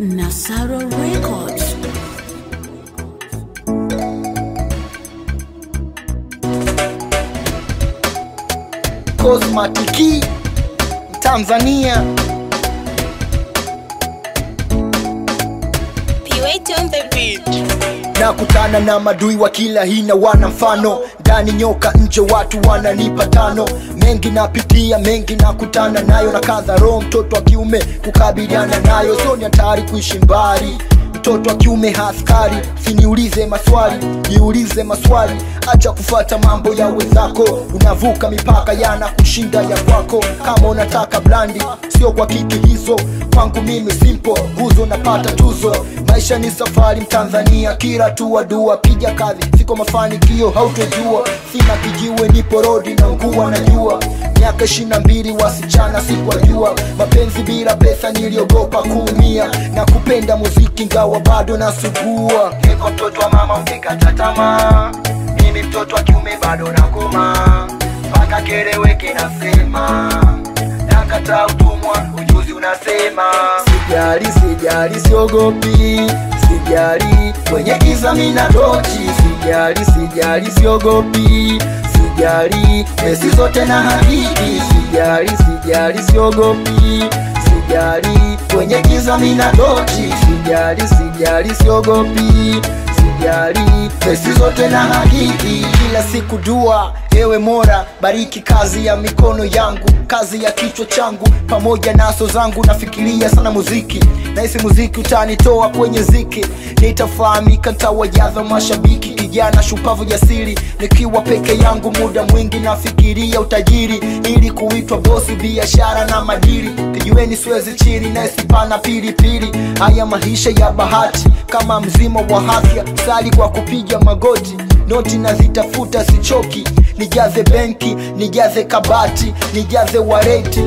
Nasaro Records. Cosmatiki Tanzania. Nakutana na madui wa kila hina wana mfano. Ndani nyoka nje watu wananipa tano. Mengi napitia mengi nakutana nayo. Na kadha roho mtoto wa kiume kukabiliana nayo. Sio ni hatari kuishi mbali. Mtoto wa kiume haskari. Siniulize maswali, niulize maswali. Acha kufuata mambo ya wenzako. Unavuka mipaka yana kushinda ya kwako. Kama unataka blandi, sio kwa kiki hizo. Kwangu mimi simple, guzo napata tuzo. Maisha ni safari Mtanzania, kila tuwa dua. Piga kazi, siko mafanikio hautojua. Sina kijiwe nipo rodi na nguwa na jua. Miaka 22 wasichana sikuwajua. Mapenzi bila pesa niliogopa kuumia. Na kupenda muziki ngawa bado nasugua. Niko mtoto wa mama umekata tamaa. Mimi mtoto wa kiume bado nakoma. Paka keleweke nasema. Nakata utumwa ujuzi unasema. Sijali sijali siogopi. Sijali kwenye giza mina dochi. Sijali sijali siogopi. Sijali pesi zote na hadithi. Sijali sijali siogopi. Sijali kwenye giza mina dochi. Sijali sijali siogopi. Sijali pesi zote na hadithi. Kila siku dua, ewe Mola bariki kazi ya mikono yangu, kazi ya kichwa changu pamoja naso zangu. Nafikiria sana muziki, nahisi muziki utanitoa kwenye ziki. Nitafahamika nitawajadha mashabiki. Kijana shupavu jasiri nikiwa peke yangu. Muda mwingi nafikiria utajiri ili kuitwa bosi, biashara na madili. Kijiweni siwezi chini na isipana pilipili. Haya maisha ya bahati kama mzima wa afya. Sali kwa kupiga magoti, noti na zitafuta sichoki. Nijaze benki, nijaze kabati, nijaze wareti.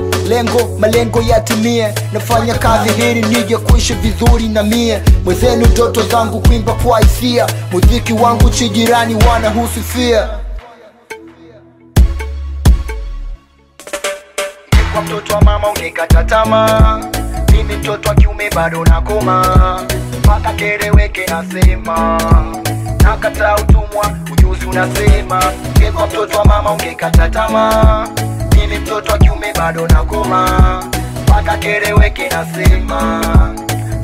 Malengo yatimie. Nafanya kazi hili nije kuishi vizuri na mie. Mwezenu ndoto zangu kuimba kwa hisia. Muziki wangu chijirani wanahusifia. Kwa mtoto wa mama unikata tamaa. Mimi mtoto wa kiume bado nakoma. Paka keleweke nasema. Nakata utumwa ujuzi unasema. Kwa mtoto wa mama ungekata tamaa. Mimi mtoto wa kiume bado nakoma. Paka keleweke nasema.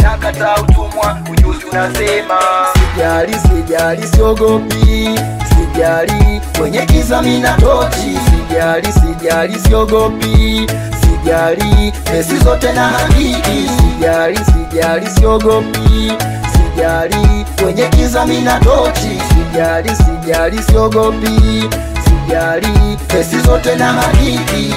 Nakata utumwa ujuzi unasema. Sijali sijali siogopi. Sijali kwenye giza mina tochi. Sijali sijali siogopi. Sijali pesi zote na hadithi. Sijali sijali siogopi. Sijali kwenye giza mina tochi. Sijali sijali siogopi. Sijali pesi zote na hadithi.